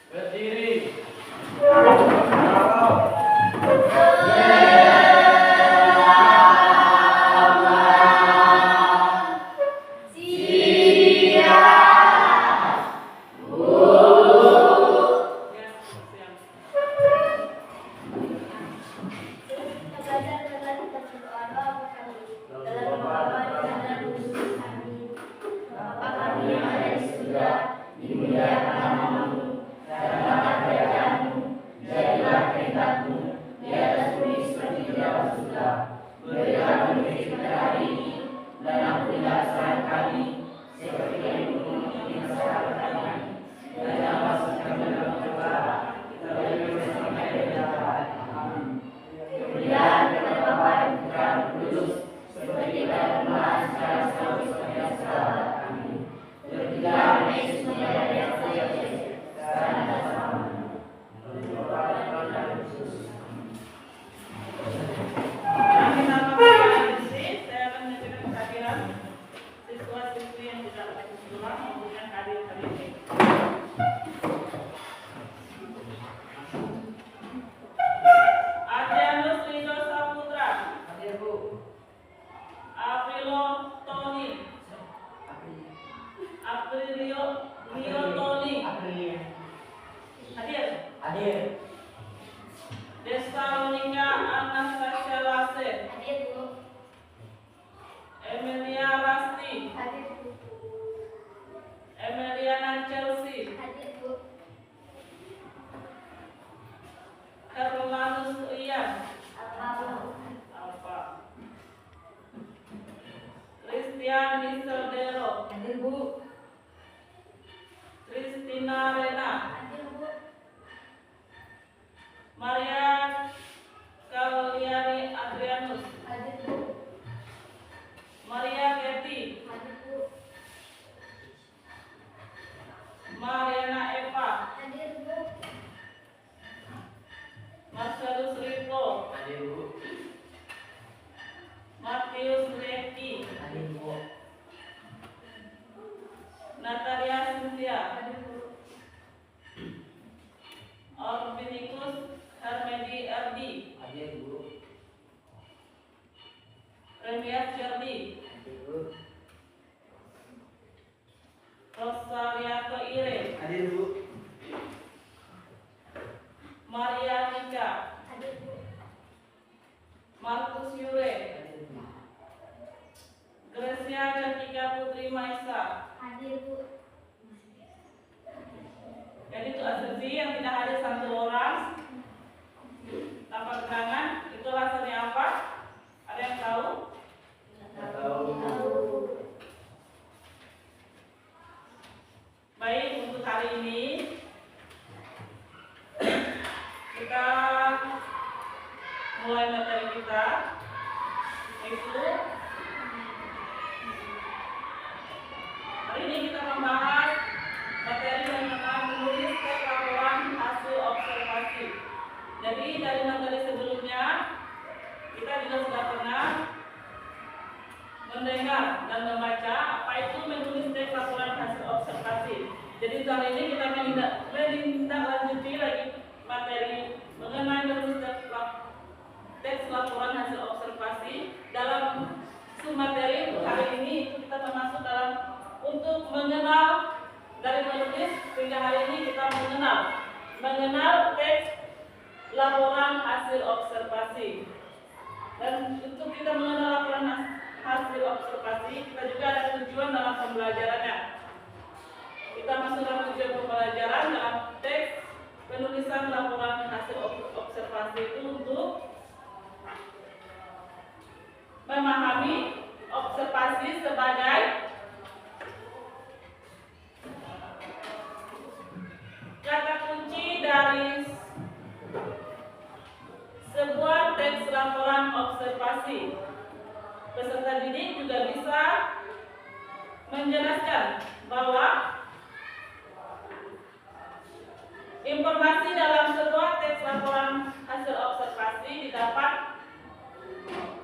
Berdiri.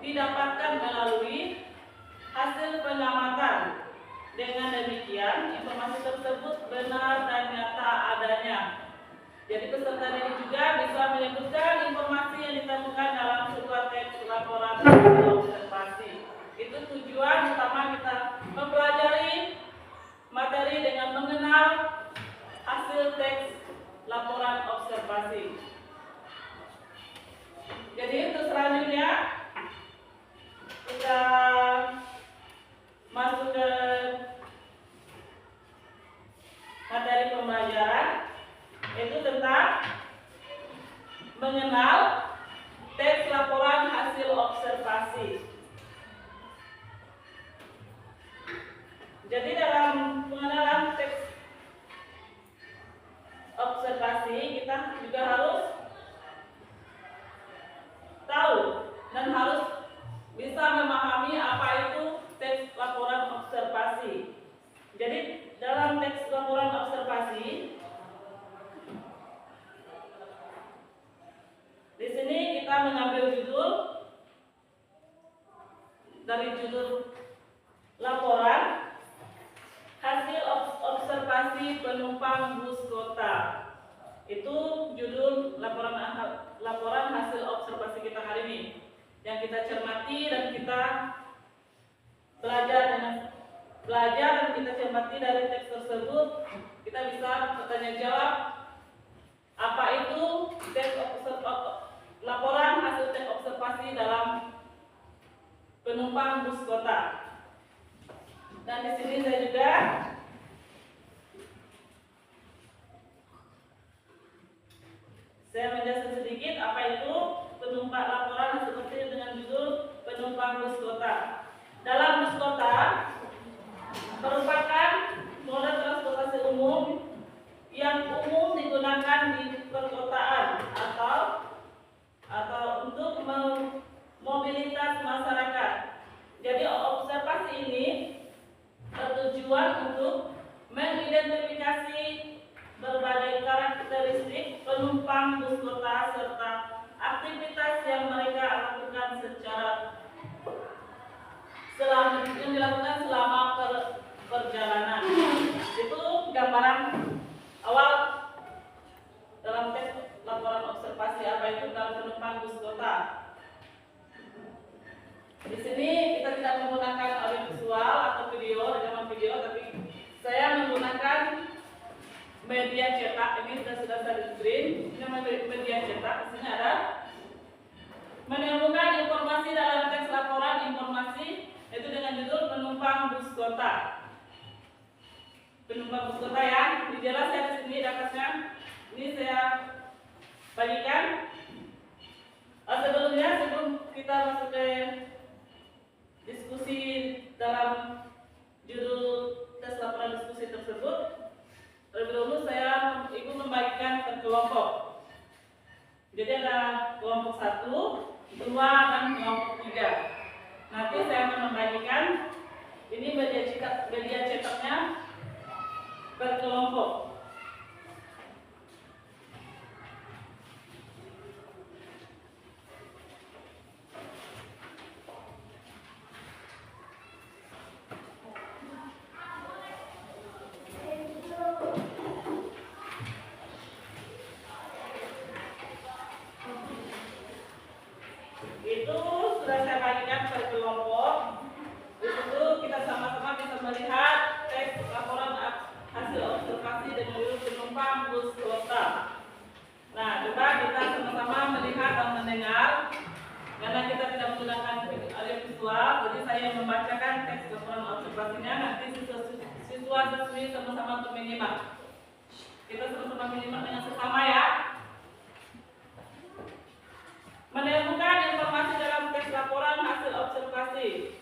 Didapatkan melalui hasil pengamatan. Dengan demikian, informasi tersebut benar dan nyata adanya. Jadi peserta ini juga bisa menyebutkan informasi yang ditemukan dalam sebuah teks laporan observasi. Itu tujuan utama kita mempelajari materi dengan mengenal hasil teks laporan observasi. Jadi untuk selanjutnya kita masuk ke materi pembelajaran, yaitu tentang mengenal teks laporan hasil observasi. Jadi dalam pengenalan teks observasi kita juga harus tahu dan harus bisa memahami apa itu teks laporan observasi. Jadi dalam teks laporan observasi di sini kita mengambil judul dari judul laporan hasil observasi penumpang bus kota. Itu judul laporan hasil observasi kita hari ini yang kita cermati dan kita belajar dan kita cermati dari teks tersebut. Kita bisa bertanya jawab apa itu laporan hasil teks observasi dalam penumpang bus kota. Dan di sini saya juga menjelaskan sedikit apa itu penumpang laporan seperti dengan judul penumpang bus kota. Dalam bus kota merupakan moda transportasi umum yang umum digunakan di perkotaan atau untuk mobilitas masyarakat. Jadi observasi ini bertujuan untuk mengidentifikasi berbagai karakteristik penumpang bus kota serta aktivitas yang mereka lakukan yang dilakukan selama perjalanan. Itu gambaran awal dalam teks laporan observasi apa itu dalam penumpang bus kota. Di sini kita tidak menggunakan audio visual atau rekaman video, tapi saya menggunakan media cetak. Ini sudah saya screen. Ini media cetak. Di sini ada menemukan informasi dalam teks laporan informasi, yaitu dengan judul penumpang bus kota. Penumpang bus kota ya. Dijelas saya di sini dapatnya. Ini saya bagikan. Sebelum kita masuk ke diskusi dalam judul tes laporan diskusi tersebut, terlebih dahulu Ibu membagikan per kelompok. Jadi ada kelompok 1, 2, dan kelompok 3. Nanti saya akan membagikan ini media cetaknya per kelompok. Itu sudah saya bagikan per kelompok. Di situ kita sama-sama bisa melihat teks laporan hasil observasi dengan judul penumpang bus kota. Nah, coba kita sama-sama melihat dan mendengar. Karena kita tidak menggunakan audio visual, jadi saya membacakan teks laporan observasinya. Nanti siswa-siswi sama-sama untuk menyimak. Kita sama-sama menyimak dengan sesama ya. Menemukan informasi dalam teks laporan hasil observasi,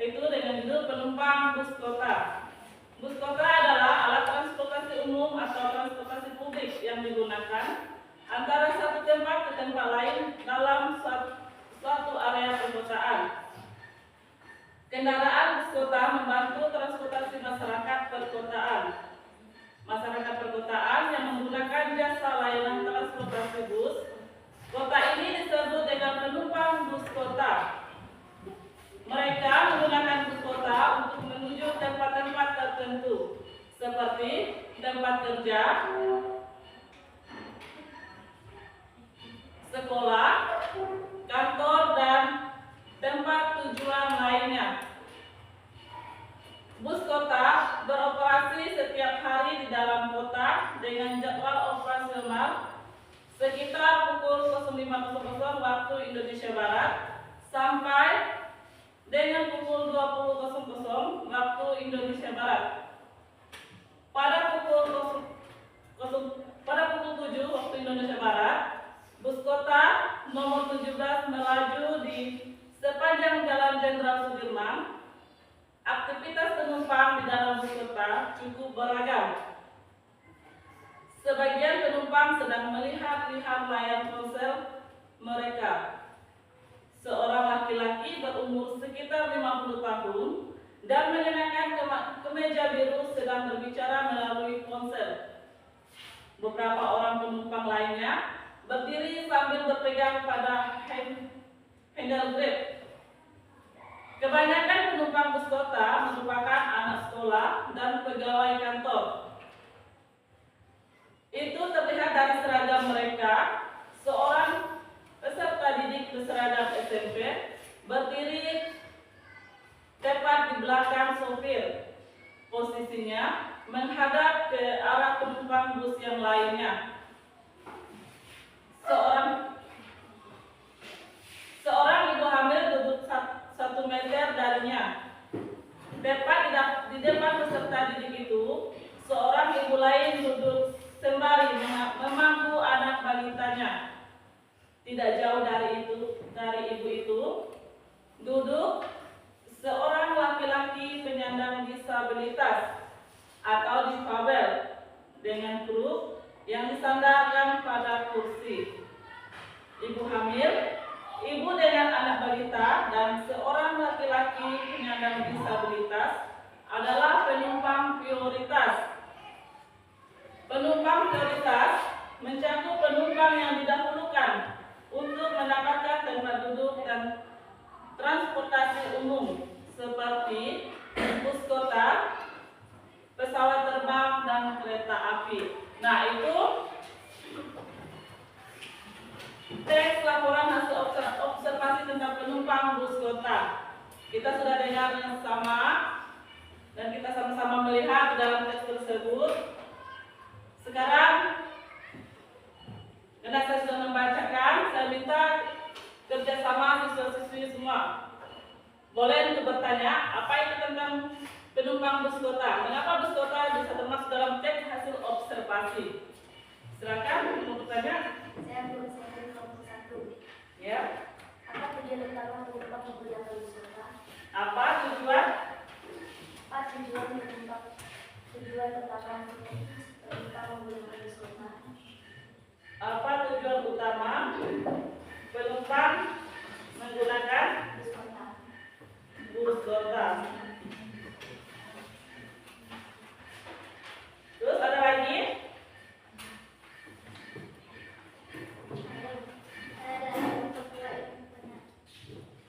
itu dengan judul penumpang bus kota. Bus kota adalah alat transportasi umum atau transportasi publik yang digunakan antara satu tempat ke tempat lain dalam suatu area perkotaan. Kendaraan bus kota membantu transportasi masyarakat perkotaan. Masyarakat perkotaan yang menggunakan jasa layanan transportasi bus kota ini disebut dengan penumpang bus kota. Mereka menggunakan bus kota untuk menuju tempat-tempat tertentu seperti tempat kerja, sekolah, kantor, dan tempat tujuan lainnya. Bus kota beroperasi setiap hari di dalam kota dengan jadwal operasional sekitar pukul 05.00 waktu Indonesia Barat sampai dengan pukul 20.00 waktu Indonesia Barat. Pada pukul 7 waktu Indonesia Barat, bus kota nomor 17 melaju di sepanjang Jalan Jenderal Sudirman. Aktivitas penumpang di dalam bus kota cukup beragam. Sebagian penumpang sedang melihat-lihat layar ponsel mereka. Seorang laki-laki berumur sekitar 50 tahun dan mengenakan kemeja biru sedang berbicara melalui ponsel. Beberapa orang penumpang lainnya berdiri sambil berpegang pada handle grab. Kebanyakan penumpang bus kota merupakan anak sekolah dan pegawai kantor. Itu terlihat dari seragam mereka. Seorang peserta didik berseragam SMP berdiri tepat di belakang sopir. Posisinya menghadap ke arah penumpang bus yang lainnya. Seorang ibu hamil duduk 1 meter darinya. Tepat di depan peserta didik itu, seorang ibu lain duduk sembari memangku anak balitanya. Tidak jauh dari ibu itu, duduk seorang laki-laki penyandang disabilitas atau difabel dengan kruk yang disandarkan pada kursi. Ibu hamil, ibu dengan anak balita, dan seorang laki-laki penyandang disabilitas adalah penumpang prioritas. Penumpang prioritas mencakup penumpang yang didahulukan untuk mendapatkan tempat duduk dan transportasi umum seperti bus kota, pesawat terbang, dan kereta api. Nah, itu teks laporan hasil observasi tentang penumpang bus kota. Kita sudah dengar yang sama dan kita sama-sama melihat dalam teks tersebut. Sekarang, karena saya sudah membacakan, saya minta kerjasama siswa-siswi semua. Boleh untuk bertanya, apa itu tentang penumpang bus kota? Mengapa bus kota bisa termasuk dalam teks hasil observasi? Silakan untuk bertanya. Saya belum selesai kelompok 1. Ya. Apa tujuan utama penumpang menggunakan bus kota? Apa tujuan? Apa tujuan utama penumpang menggunakan bus kota? Apa tujuan utama penumpang menggunakan Bus kota. bus kota? Terus ada lagi? Ada kelompok 2 yang bertanya.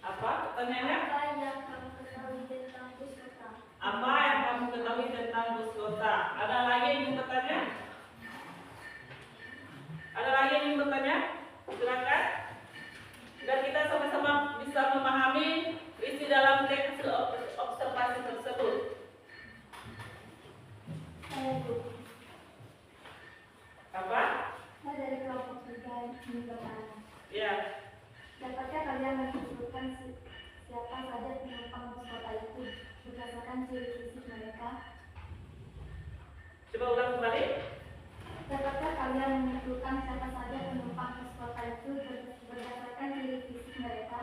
Apa pertanyaannya? Apa yang kamu ketahui tentang bus kota? Apa yang kamu ketahui tentang bus kota? Ada lagi yang ingin bertanya? Ada lagi yang ingin bertanya? Silakan. Dan kita sama-sama bisa memahami isi dalam teks observasi tersebut. Saya Bu. Apa? Saya dari kelompok 3 yang bertanya. Ya. Dapatkah kalian menentukan siapa saja penumpang bus kota itu berdasarkan ciri fisik mereka? Coba ulang kembali. Dapatkah kalian menentukan siapa saja penumpang bus kota itu berdasarkan ciri fisik mereka?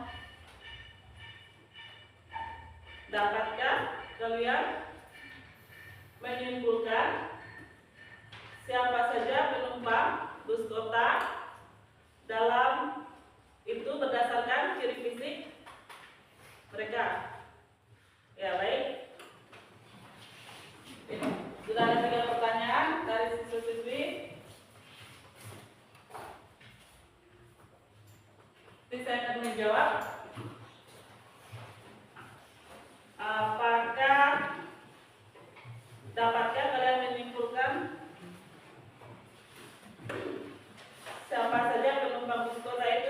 Dapatkah kalian menyimpulkan siapa saja penumpang bus kota dalam itu berdasarkan ciri fisik mereka? Ya, baik. Sudah ada 3 pertanyaan dari siswa-siswi. Nanti saya akan menjawab. Dapatkah kalian menyimpulkan siapa saja penumpang bus kota itu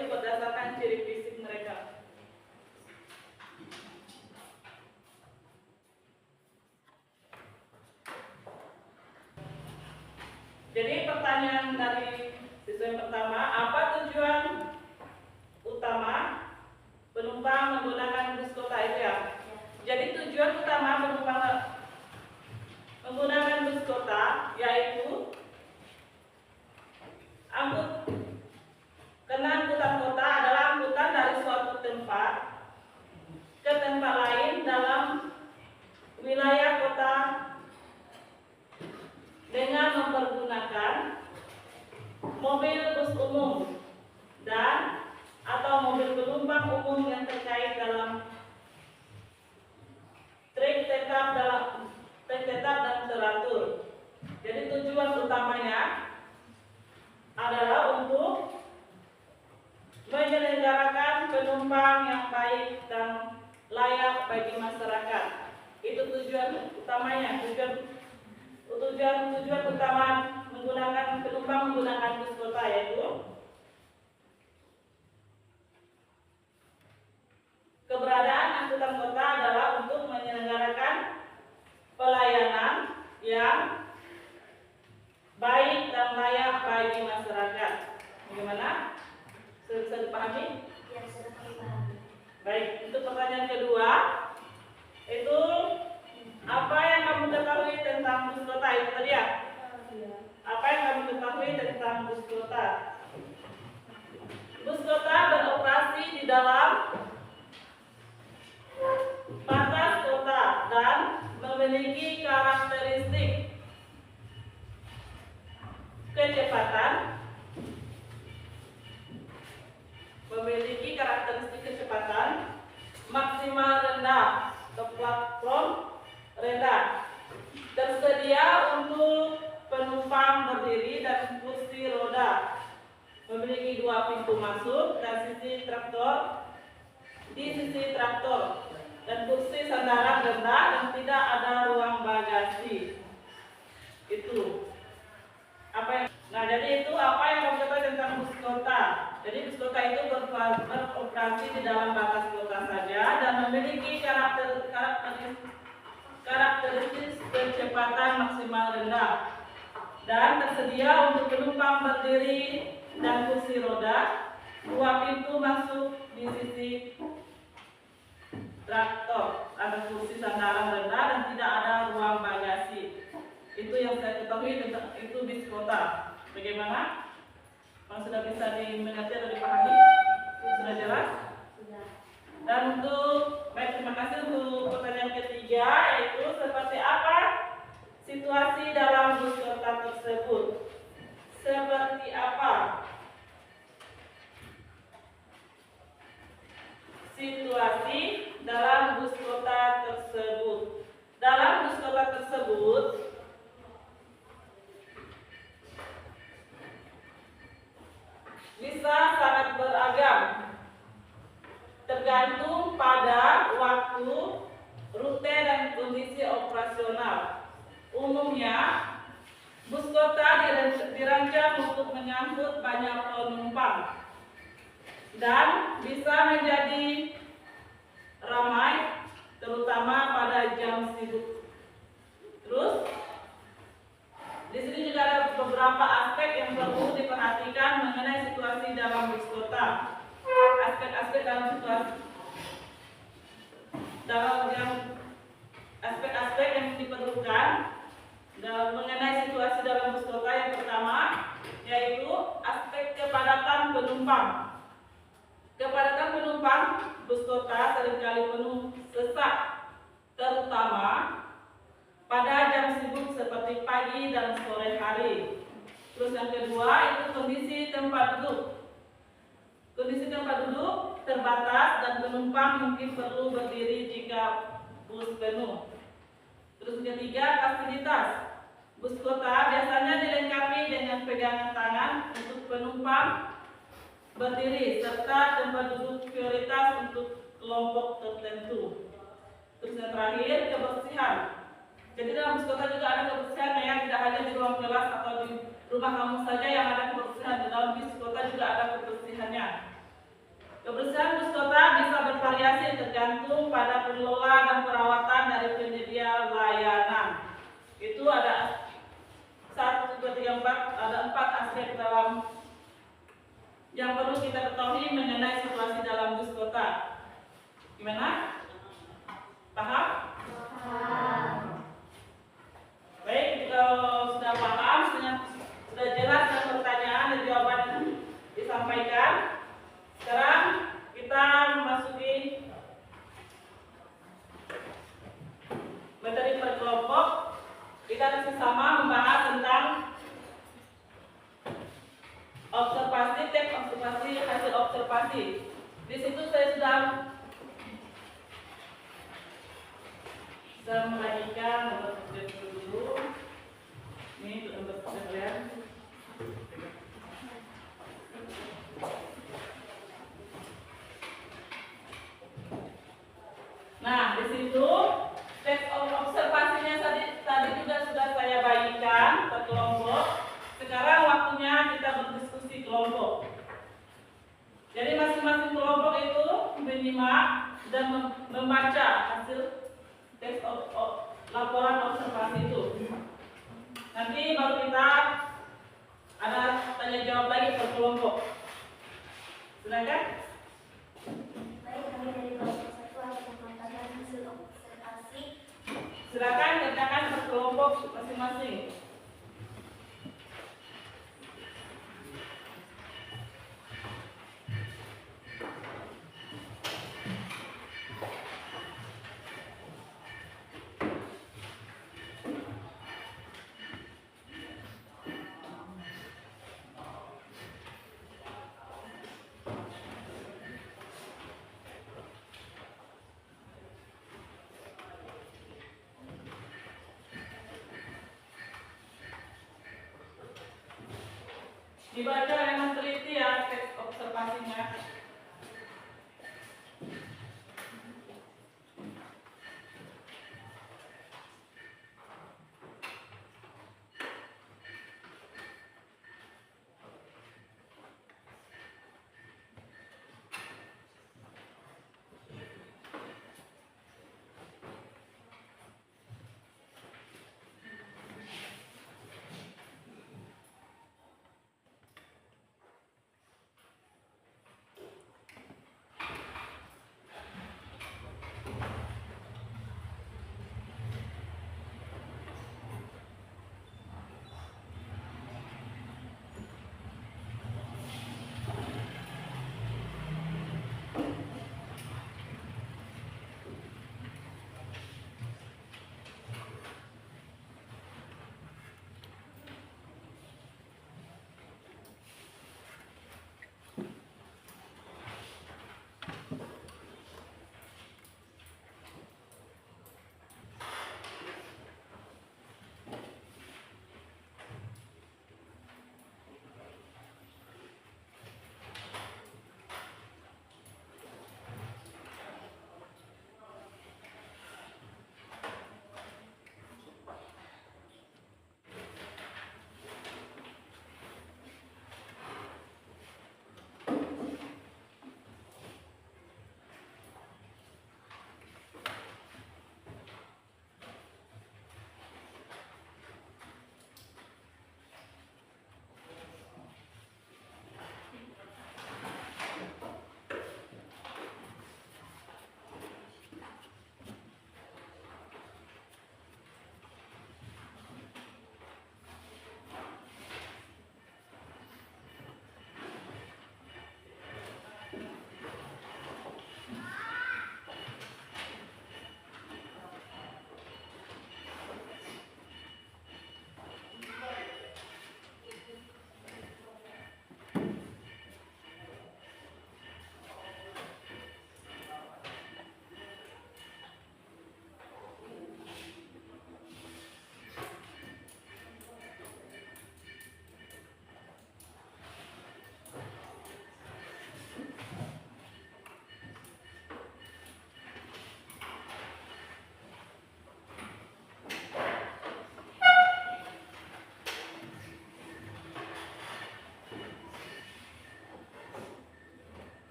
Jadi pertanyaan dari siswa yang pertama, apa tujuan utama penumpang menggunakan bus kota itu ya? Jadi tujuan utama penumpang menggunakan bus kota yaitu karena angkutan kota adalah angkutan dari suatu tempat ke tempat lain dalam wilayah kota dengan mempergunakan mobil bus umum dan atau mobil penumpang umum yang terkait dalam trek tetap dan teratur. Jadi tujuan utamanya adalah untuk menyelenggarakan penumpang yang baik dan layak bagi masyarakat. Itu tujuan utamanya. Tujuan utama menggunakan penumpang menggunakan bus kota yaitu keberadaan angkutan kota adalah untuk menyelenggarakan pelayanan yang baik dan layak bagi masyarakat. Bagaimana? Sudah bisa dipahami? Ya, sudah kami pahami. Baik, untuk pertanyaan kedua, itu apa yang kamu ketahui tentang bus kota itu tadi ya? Apa yang kamu ketahui tentang bus kota? Bus kota beroperasi di dalam batas kota dan memiliki karakteristik kecepatan maksimal rendah atau platform rendah, tersedia untuk penumpang berdiri dan kursi roda, memiliki 2 pintu masuk dan di sisi traktor dan kursi sandaran rendah dan tidak ada ruang bagasi. Itu jadi itu apa yang kamu ketahui tentang bus kota. Jadi bus kota itu beroperasi di dalam batas kota saja dan memiliki karakteristik kecepatan maksimal rendah dan tersedia untuk penumpang berdiri dan kursi roda, 2 pintu masuk di sisi traktor, ada kursi sandaran rendah dan tidak ada ruang bagasi. Itu yang saya ketahui tentang itu bis kota. Bagaimana? Kalau sudah bisa dimengerti atau dipahami? Sudah jelas? Sudah. Dan terima kasih untuk pertanyaan ketiga, yaitu seperti apa situasi dalam bus kota tersebut? Seperti apa situasi dalam bus kota tersebut? Dalam bus kota tersebut bisa sangat beragam, tergantung pada waktu, rute, dan kondisi operasional. Umumnya, bus kota dirancang untuk menyangkut banyak penumpang dan bisa menjadi ramai, terutama pada jam sibuk. Terus, di sini juga ada beberapa aspek yang perlu diperhatikan mengenai situasi dalam bus kota. Aspek-aspek yang diperlukan mengenai situasi dalam bus kota. Yang pertama yaitu aspek kepadatan penumpang. Kepadatan penumpang bus kota seringkali penuh sesak, terutama pada jam sibuk seperti pagi dan sore hari. Terus yang kedua itu kondisi tempat duduk. Kondisi tempat duduk terbatas dan penumpang mungkin perlu berdiri jika bus penuh. Terus yang ketiga, fasilitas. Bus kota biasanya dilengkapi dengan pegangan tangan untuk penumpang berdiri serta tempat duduk prioritas untuk kelompok tertentu. Terus yang terakhir, kebersihan. Jadi dalam bus kota juga ada kebersihan yang tidak hanya di ruang kelas atau di rumah kamu saja yang ada kebersihan. Di dalam bus kota juga ada kebersihannya. Kebersihan bus kota bisa bervariasi tergantung pada pengelola dan perawatan dari penyedia layanan. Itu ada 1, 2, 3, 4 yang perlu kita ketahui mengenai situasi dalam bus kota. Gimana? Paham? Baik, kalau sudah paham, sudah jelas dan pertanyaan dan jawaban disampaikan. Sekarang kita memasuki materi per kelompok. Kita bersama membahas tentang observasi, teks observasi, hasil observasi. Di situ saya sudah membagikan nomor dulu. Ini untuk kalian. Nah, di situ teks observasinya tadi juga sudah saya bagikan ke kelompok. Sekarang waktunya kita berdiskusi kelompok. Jadi masing-masing kelompok itu menyimak dan membaca hasil teks laporan observasi itu. Nanti baru kita ada tanya jawab lagi per kelompok. Silakan. Baik, kami dari kelompok 1 akan mengatakan hasil observasi. Silakan kerjakan per kelompok masing-masing. Dibaca dengan teliti ya teks observasinya.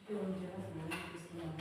Belum jelas mana istilah.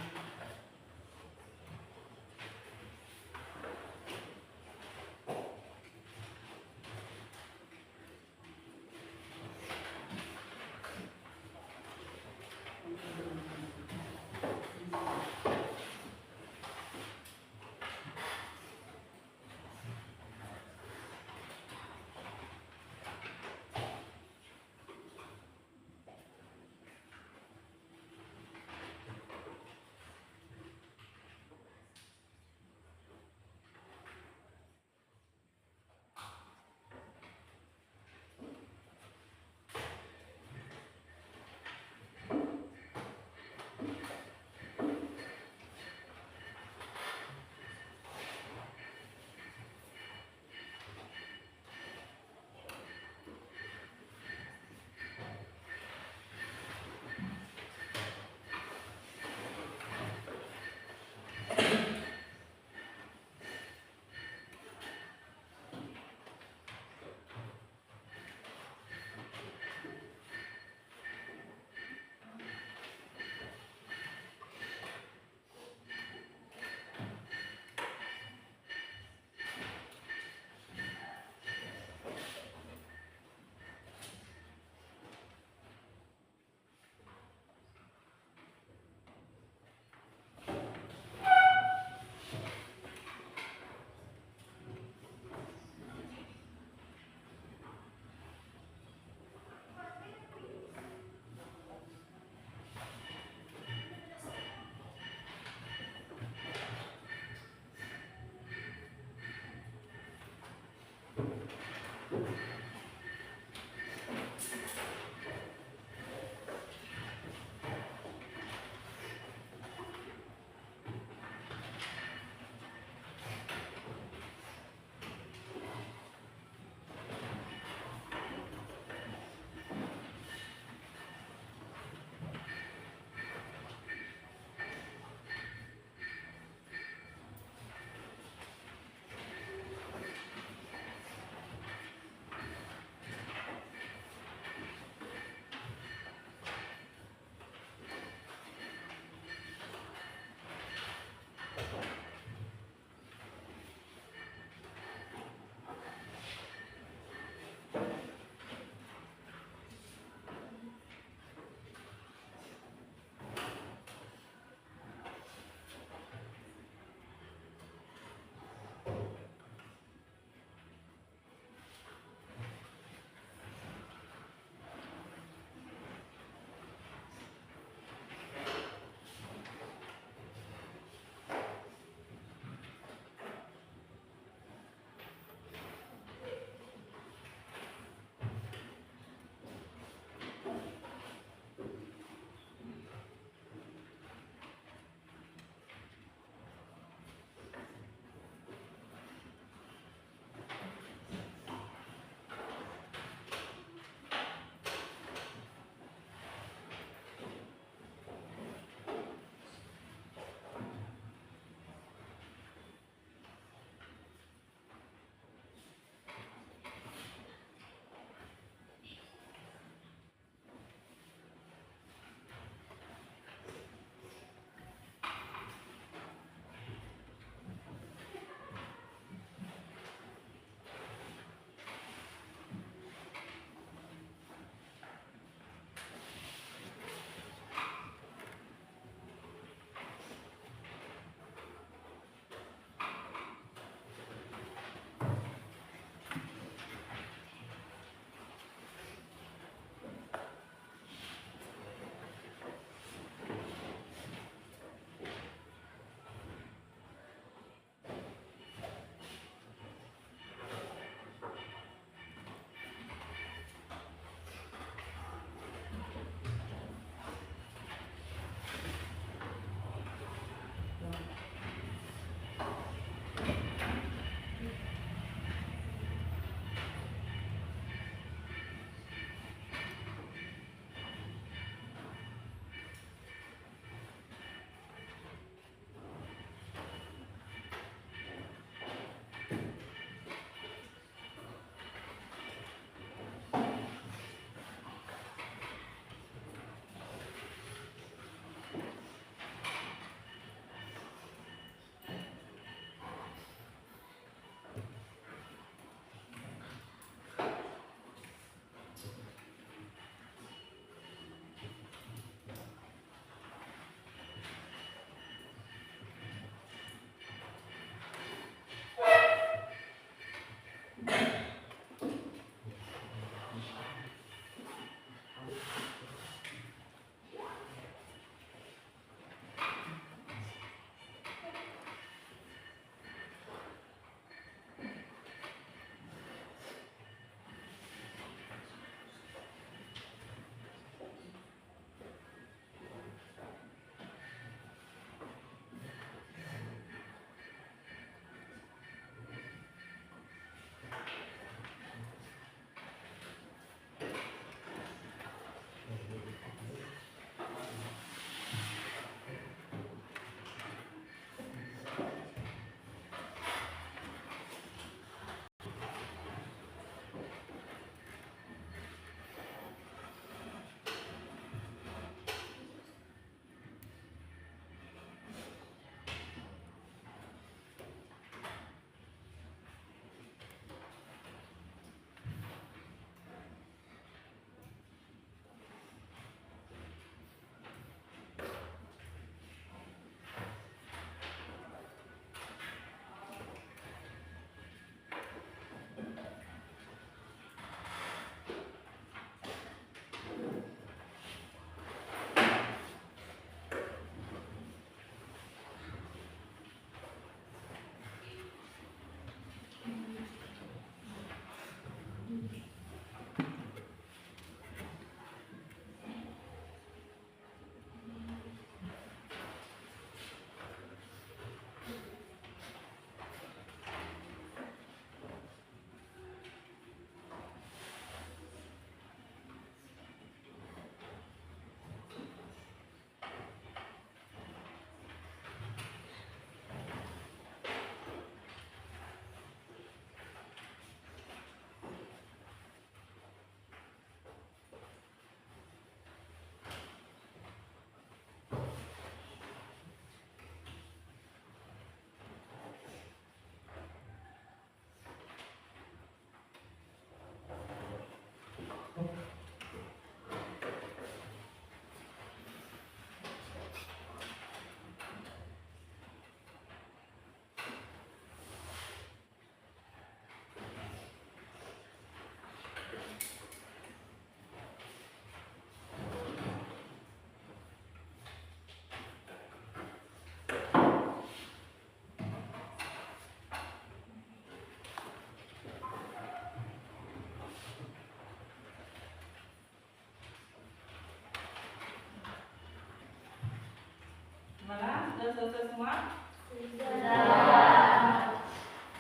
Mana? Sudah selesai semua? Sudah.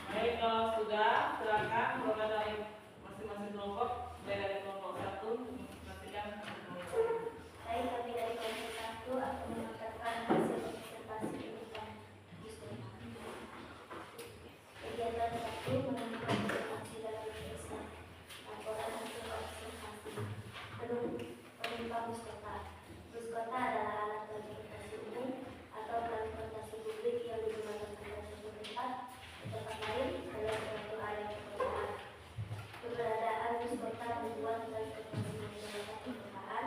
Baik, kalau sudah, silakan mulai dari masing-masing kelompok. Mulai dari kelompok 1, pastikan. Baik, kami dari kelompok 1 akan mengatakan hasil observasi tentang diskon. Kegiatan 1 menentukan observasi dalam desa. Laporan hasil observasi. Penumpang bus kota. Bus kota adalah alat transportasi umum atau transportasi publik yang digunakan oleh suatu tempat ke tempat lain dalam suatu area perkotaan. Keberadaan bus kota membuat transportasi masyarakat perkotaan.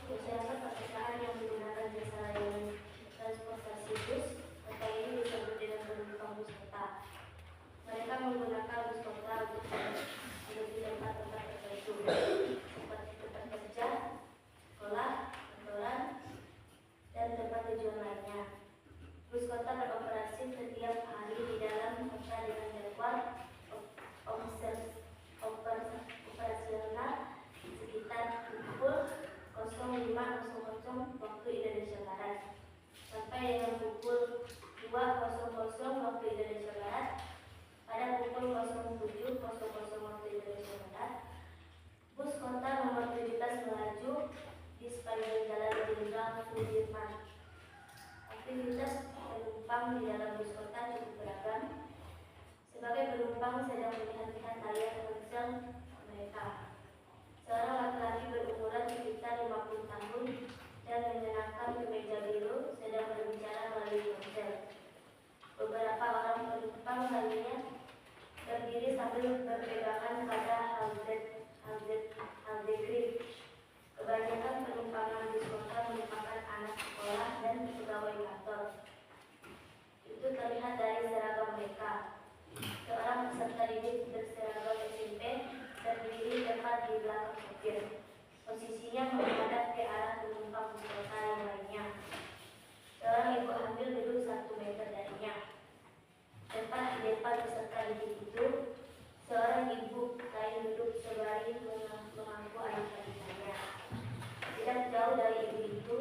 Masyarakat perkotaan yang menggunakan jasa layanan transportasi bus kota ini disebut dengan penumpang bus kota. Mereka menggunakan bus kota untuk menuju tempat-tempat tertentu seperti tempat kerja, sekolah, kantoran, dan tempat tujuan lainnya. Bus kota beroperasi setiap hari di dalam kota dengan jadwal operasional sekitar pukul 05.00 waktu Indonesia Barat sampai dengan pukul 2.00 waktu Indonesia Barat. Pada pukul 07.00 waktu Indonesia Barat, bus kota nomor 17 melaju di sepanjang jalan Jenderal Sudirman. Aktivitas penumpang di dalam bus kota cukup beragam. Sebagai penumpang sedang melihat-lihat layar ponsel mereka. Seorang laki-laki berumuran sekitar 50 tahun dan mengenakan kemeja biru sedang berbicara melalui ponsel. Beberapa orang penumpang lainnya berdiri sambil berpegangan pada Haldegrid. Kebanyakan penumpangan bus kota merupakan anak sekolah dan pegawai kantor. Itu terlihat dari seragam mereka. Seorang peserta didik berseragam SMP berdiri tepat di belakang sopir. Posisinya menghadap ke arah penumpang bus kota yang lainnya. Seorang ibu hamil duduk 1 meter darinya. Tepat di depan peserta didik itu, seorang ibu lain duduk sembari mengaku adik-adiknya. Tidak jauh dari ibu itu,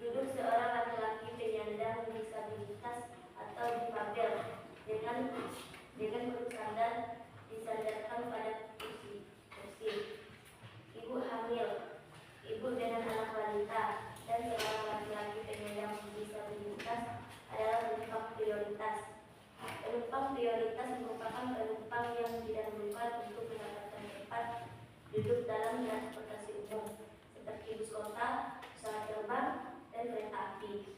duduk seorang laki-laki penyandang disabilitas atau difabel dengan perut sandal disandarkan pada kursi. Ibu hamil, ibu dengan anak wanita, dan seorang laki-laki penyandang disabilitas adalah penumpang prioritas. Penumpang prioritas merupakan penumpang yang didahulukan untuk mendapatkan tempat duduk dalam transportasi umum seperti bus kota, pesawat terbang, dan kereta api.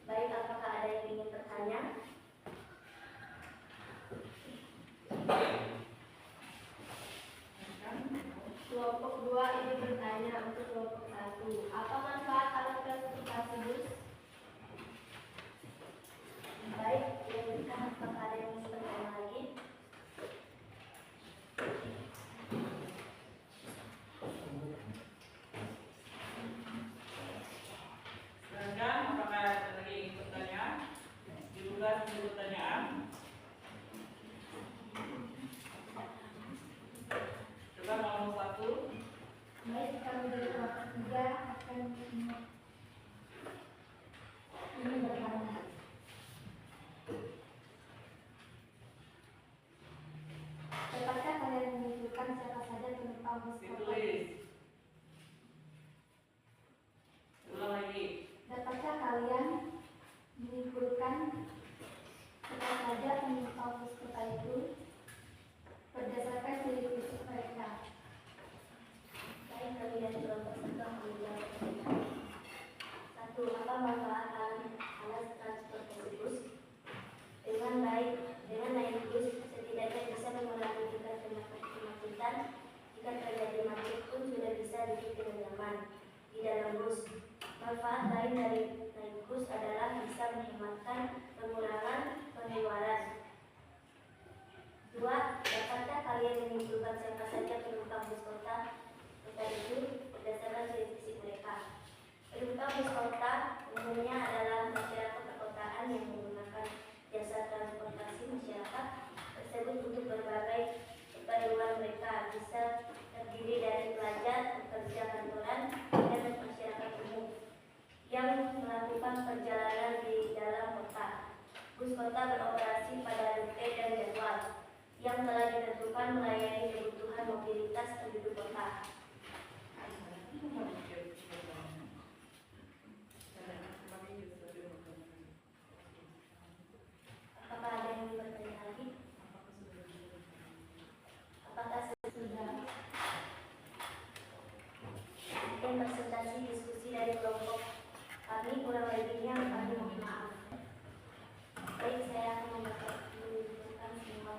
Baik, apakah ada yang ingin bertanya? Kelompok 2 ini bertanya untuk kelompok 1. Apa manfaat alat transportasi bus? Baik, apakah ada yang ingin bertanya lagi? Silakan, apakah ada lagi yang ingin bertanya? Dibuka pertanyaan. dalam bus. Manfaat lain dari naik bus adalah bisa menghematkan pengurangan pengeluaran. 2. Dapatkah kalian menyimpulkan siapa saja penumpang bus kota itu berdasarkan ciri fisik mereka? Penumpang bus kota umumnya adalah masyarakat perkotaan yang menggunakan jasa transportasi masyarakat tersebut untuk berbagai keperluan mereka, bisa terdiri dari pelajar, pekerja kantoran, dan masyarakat umum yang melakukan perjalanan di dalam kota. Bus kota beroperasi pada rute dan jadwal yang telah ditentukan melayani kebutuhan mobilitas penduduk kota. Apakah ada yang bertanya lagi? Apakah sudah? Mungkin presentasi diskusi dari kelompok kami kurang lebihnya kami mohon maaf. Baik, saya akan menunjukkan semua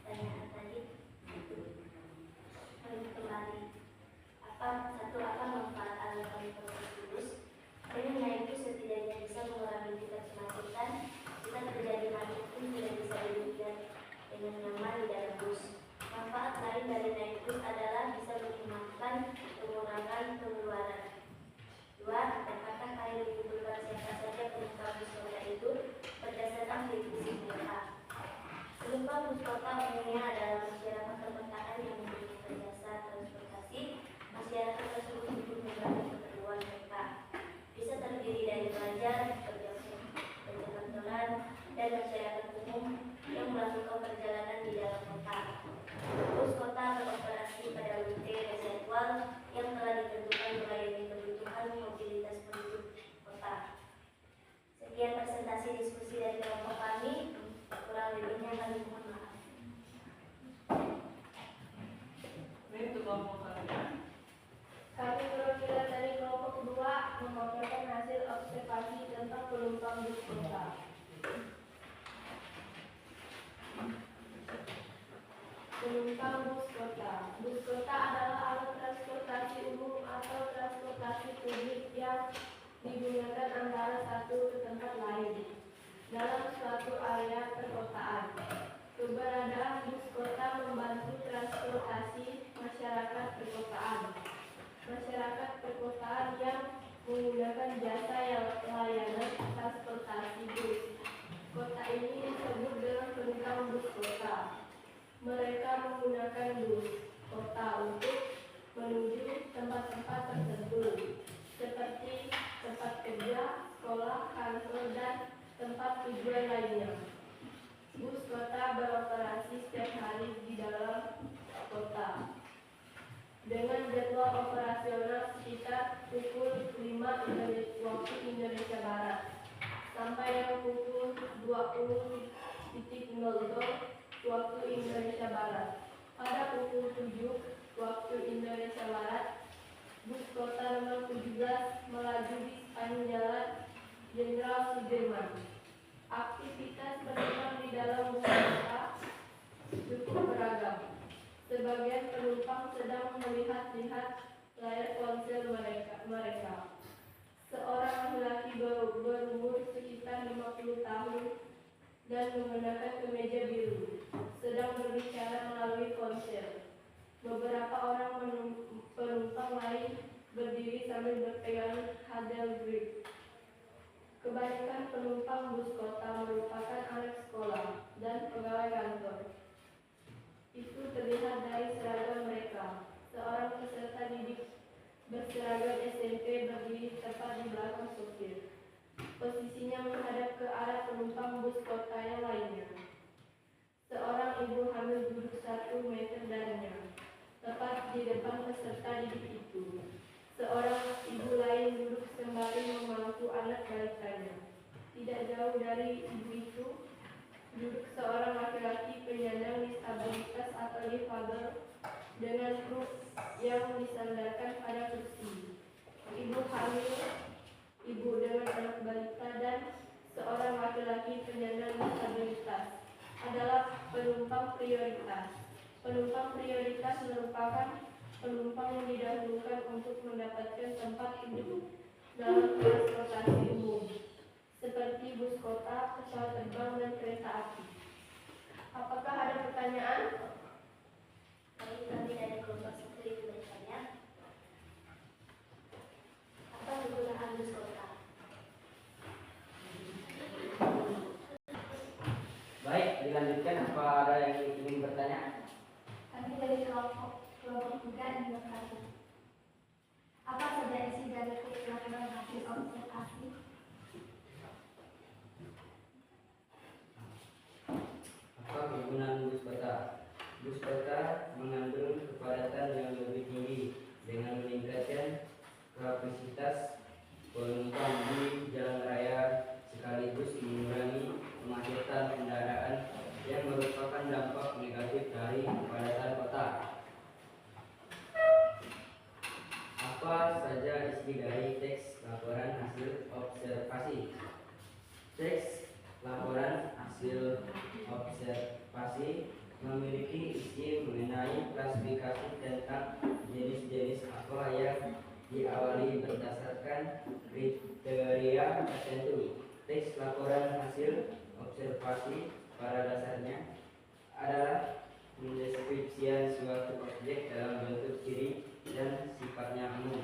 pertanyaan tadi. Kembali. Apa manfaat alasan lulus? Dengan naik bus setidaknya bisa mengurangi tingkat kemacetan. Jika terjadi macet pun tidak bisa dilihat dengan nyaman di dalam bus. Manfaat lain dari naik bus adalah bisa menghematkan pengurangan pengeluaran. 2. Dapatkah kalian menyimpulkan siapa saja penumpang bus kota itu berdasarkan ciri fisik mereka? Penumpang bus kota umumnya adalah masyarakat perkotaan yang menggunakan jasa transportasi. Masyarakat tersebut untuk membantu keperluan mereka. Bisa terdiri dari pelajar, pekerja kantoran, dan masyarakat umum yang melakukan perjalanan di dalam kota. Bus kota beroperasi pada rute dan jadwal yang telah ditentukan melayani kebutuhan mobilitas penduduk kota. Sekian presentasi diskusi dari kelompok kami. Kurang lebihnya kami mohon maaf. Itu kelompok kalian. Kami perwakilan dari kelompok kedua memaparkan hasil observasi tentang penumpang bus kota. Penumpang bus kota. Bus kota adalah alat transportasi umum atau transportasi publik yang digunakan antara satu ke tempat lain dalam suatu area perkotaan. Keberadaan bus kota membantu transportasi masyarakat perkotaan. Masyarakat perkotaan yang menggunakan jasa yang layanan transportasi bus kota ini disebut dengan penumpang bus kota. Mereka menggunakan bus kota untuk menuju tempat-tempat tertentu seperti tempat kerja, sekolah, kantor, dan tempat tujuan lainnya. Bus kota beroperasi setiap hari di dalam kota dengan jadwal operasional sekitar pukul 5 waktu Indonesia Barat sampai dengan pukul 20.00 waktu Indonesia Barat. Pada pukul 7 waktu Indonesia Barat, bus kota nomor 17 melaju di sepanjang jalan Jenderal Sudirman. Aktivitas penumpang di dalam bus kota cukup beragam. Sebagian penumpang sedang melihat-lihat layar ponsel mereka. Seorang laki-laki berumur sekitar 50 tahun dan mengenakan kemeja biru sedang berbicara melalui ponsel. Beberapa orang penumpang lain berdiri sambil berpegang handle grip. Kebanyakan penumpang bus kota merupakan anak sekolah dan pegawai kantor. Itu terlihat dari seragam mereka. Seorang peserta didik berseragam SMP berdiri tepat di belakang sopir. Posisinya menghadap ke arah penumpang bus kota yang lainnya. Seorang ibu hamil duduk 1 meter darinya, tepat di depan peserta didik itu. Seorang ibu lain duduk sembari memangku anak balitanya. Tidak jauh dari ibu itu duduk seorang laki-laki penyandang disabilitas atau difabel dengan kruk yang disandarkan pada kursi. Ibu hamil, ibu dengan anak balita, dan seorang laki-laki penyandang disabilitas adalah penumpang prioritas. Penumpang prioritas merupakan penumpang yang didahulukan untuk untuk mendapatkan tempat duduk dalam transportasi umum, seperti bus kota, pesawat terbang, dan kereta api. Apakah ada pertanyaan? Baik, kami dari kelompok 1 ingin bertanya, apa kegunaan bus kota? Baik, dilanjutkan. Apa ada yang ingin bertanya? Kami dari kelompok 3 ingin bertanya, apa saja isi dari teks laporan hasil observasi? Apa kegunaan bus kota? Bus kota mengandung kepadatan yang lebih tinggi dengan meningkatkan kapasitas penumpang di jalan raya sekaligus mengurangi kemacetan kendaraan yang merupakan dampak negatif dari kepadatan kota. Apa saja isi dari teks laporan hasil observasi? Teks laporan hasil observasi memiliki isi mengenai klasifikasi tentang jenis-jenis apa yang diawali berdasarkan kriteria tertentu. Teks laporan hasil observasi pada dasarnya adalah mendeskripsikan suatu objek dalam bentuk ciri dan sifatnya umum.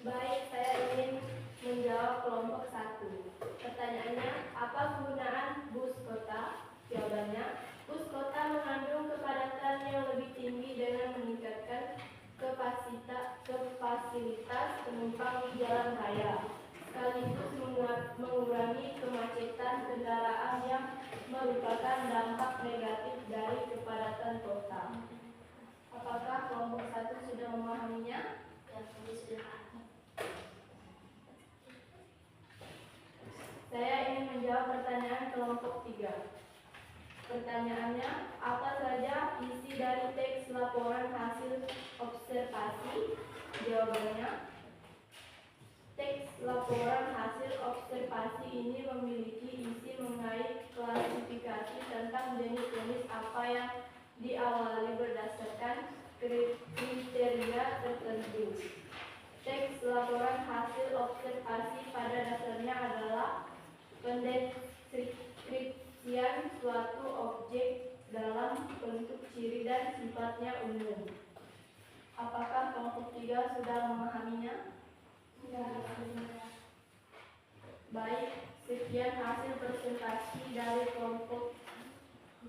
Baik, saya ingin menjawab kelompok 1. Pertanyaannya, apa kegunaan bus kota? Jawabannya, bus kota mengandung kepadatan yang lebih tinggi dengan meningkatkan kapasitas penumpang di jalan raya, sekaligus mengurangi kemacetan kendaraan yang merupakan dampak negatif dari kepadatan kota. Apakah kelompok 1 sudah memahaminya? Ya, kami sudah paham. Saya ingin menjawab pertanyaan kelompok 3. Pertanyaannya, apa saja isi dari teks laporan hasil observasi? Jawabannya, teks laporan hasil observasi ini memiliki isi mengenai klasifikasi tentang jenis-jenis apa yang diawali berdasarkan kriteria tertentu. Teks laporan hasil observasi pada dasarnya adalah pendeskripsian suatu objek dalam bentuk ciri dan sifatnya umum. Apakah kelompok 3 sudah memahaminya? Baik, sekian hasil presentasi dari kelompok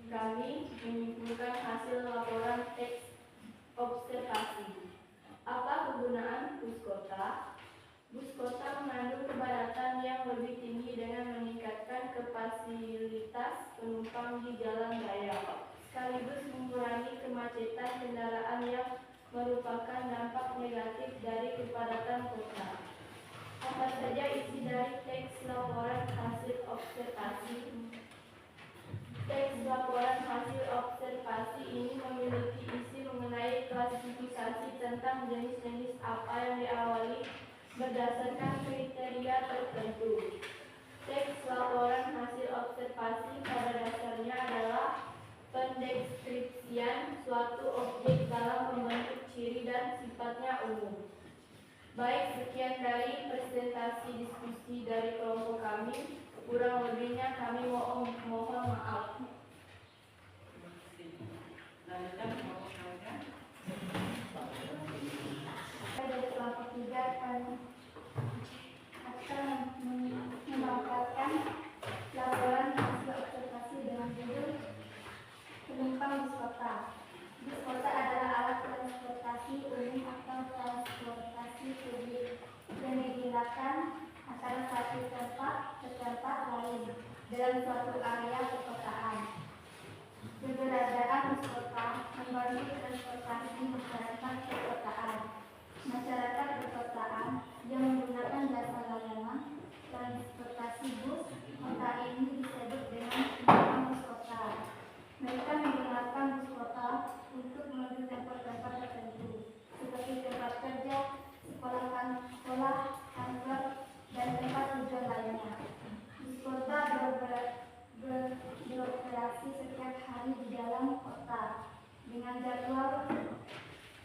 kami menyimpulkan hasil laporan teks observasi. Apa kegunaan bus kota? Bus kota mengandung kepadatan yang lebih tinggi dengan meningkatkan kapasitas penumpang di jalan raya, sekaligus mengurangi kemacetan kendaraan yang merupakan dampak negatif dari kepadatan kota. Apa saja isi dari teks laporan hasil observasi? Teks laporan hasil observasi ini memiliki isi mengenai klasifikasi tentang jenis-jenis apa yang diawali berdasarkan kriteria tertentu. Teks laporan hasil observasi pada dasarnya adalah pendeskripsian suatu objek dalam membentuk ciri dan sifatnya umum. Baik, sekian dari presentasi diskusi dari kelompok kami. Kurang lebihnya kami mohon maaf. Lanjutkan kelompok lainnya. Dari kelompok 3 akan memaparkan laporan hasil observasi dengan judul penumpang bus kota. Bus kota adalah alat transportasi umum atau transportasi publik yang digunakan antara satu tempat ke tempat lain dalam suatu area perkotaan. Keberadaan bus kota membantu transportasi masyarakat perkotaan. Masyarakat perkotaan yang menggunakan jasa layanan transportasi bus kota ini disebut dengan penumpang bus kota. Mereka menggunakan bus kota untuk menuju tempat-tempat tertentu.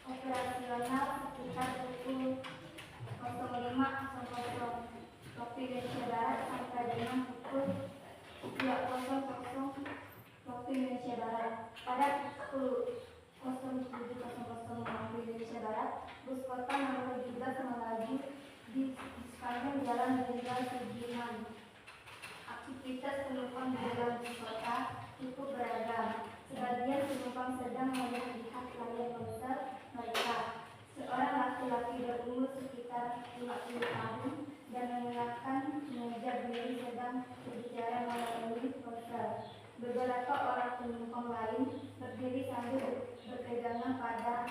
operasional sekitar pukul 05.00 waktu Indonesia Barat sampai dengan pukul 20.00 waktu Indonesia Barat. Pada pukul 07.00 waktu Indonesia Barat, bus kota nomor 17 melaju di sepanjang Jalan Jenderal Sudirman. Aktivitas penumpang di dalam bus kota cukup beragam. Sebagian penumpang sedang melihat layar ponsel mereka. Seorang laki-laki berumur sekitar 50 tahun dan mengenakan kemeja biru sedang berbicara melalui ponsel. Beberapa orang penumpang lain berdiri sambil berpegangan pada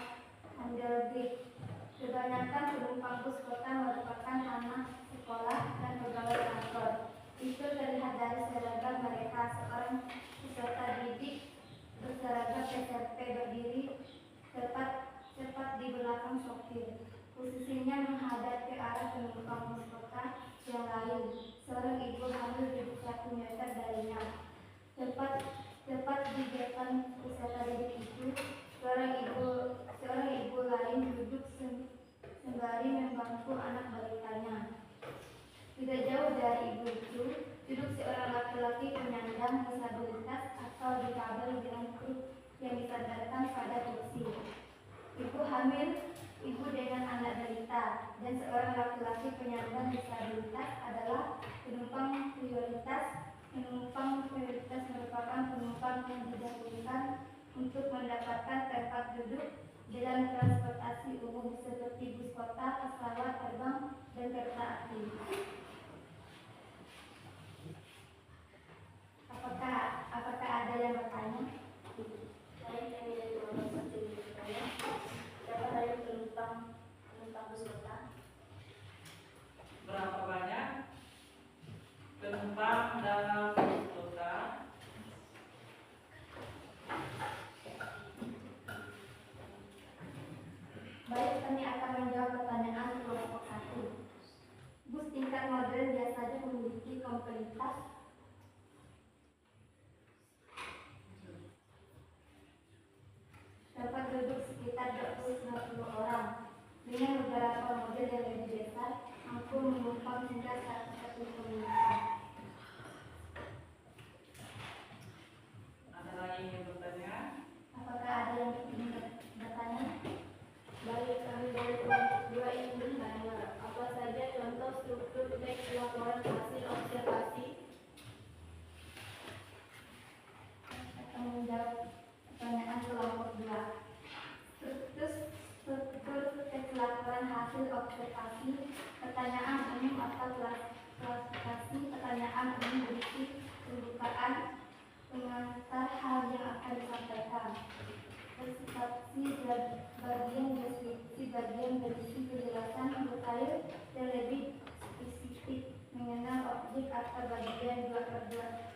handlebar. Kebanyakan penumpang bus kota merupakan anak sekolah dan pegawai kantor. Itu terlihat dari seragam mereka. Seorang peserta didik berseragam SMP berdiri tepat di belakang sopir. Posisinya menghadap ke arah penumpang bus kota yang lain. Seorang ibu hamil di 1 meter darinya. Tepat di depan peserta didik itu, seorang ibu lain duduk sembari membantu anak balitanya. Tidak jauh dari ibu itu, duduk seorang laki-laki penyandang disabilitas atau difabel dengan kruk yang disandarkan pada kursi. Ibu hamil, ibu dengan anak balita, dan seorang laki-laki penyandang disabilitas adalah penumpang prioritas. Penumpang prioritas merupakan penumpang yang didahulukan untuk mendapatkan tempat duduk dalam transportasi umum seperti bus kota, pesawat terbang, dan kereta api. Apakah ada yang bertanya? Saya kami dari Bapak Satu bertanya, berapa banyak penumpang bus kota? Berapa banyak penumpang dalam bus kota? Baik, kami akan menjawab pertanyaan kelompok 1. Bus tingkat modern biasanya memiliki kapasitas dapat duduk sekitar 20-50 orang. Dengan beberapa model yang lebih besar, mampu menumpang hingga 140 penumpang. Ada lagi yang bertanya? Apakah ada yang ingin bertanya? Baik, kami dari kelompok 2 ingin bertanya, apa saja contoh struktur teks laporan hasil observasi? Akan menjawab pertanyaan kelompok 2. Struktur teks laporan hasil observasi, pertanyaan umum atau klasifikasi. Pertanyaan umum berisi pembukaan, pengantar hal yang akan disampaikan. Klasifikasi bagian deskripsi, bagian berisi penjelasan detail dan lebih spesifik mengenal objek atau bagian 2/2.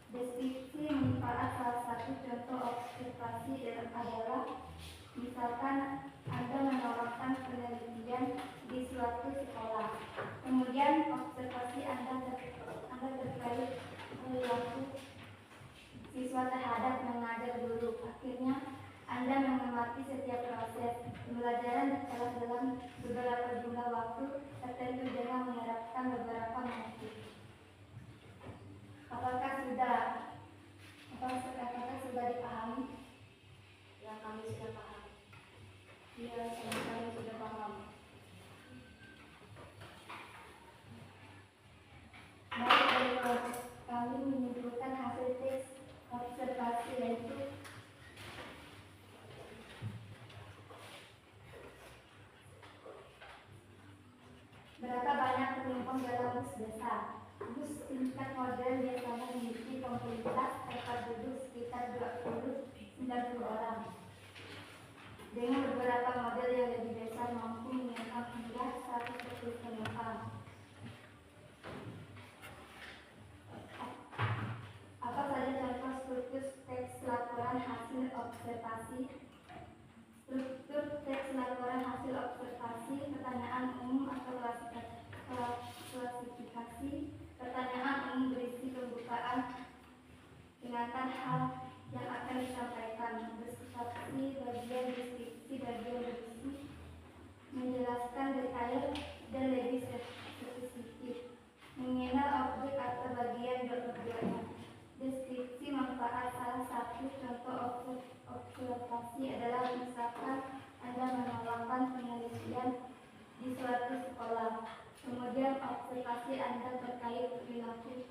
Deskripsi manfaat. Salah satu contoh observasi adalah misalkan Anda menawarkan penelitian di suatu sekolah. Kemudian observasi Anda terkait perilaku siswa terhadap mengajar guru. Akhirnya Anda mengamati setiap proses pembelajaran dalam beberapa jumlah waktu tertentu dengan menerapkan beberapa motif. Apakah sudah dipahami? Ya, kami sudah paham. Ya, kami sudah paham. Baik, dari kelompok kami menyimpulkan hasil tes observasi yaitu berapa banyak penumpang dalam bus besar. Bus tingkat modern biasanya memiliki kapasitas tempat duduk sekitar 20-90 orang. Dengan beberapa model yang lebih besar mampu menyerap hingga 140 penumpang. Apa saja contoh struktur teks laporan hasil observasi? Struktur teks laporan hasil observasi, pertanyaan umum atau klasifikasi. Pertanyaan umum berisi pembukaan, di suatu sekolah. Kemudian observasi Anda terkait perilaku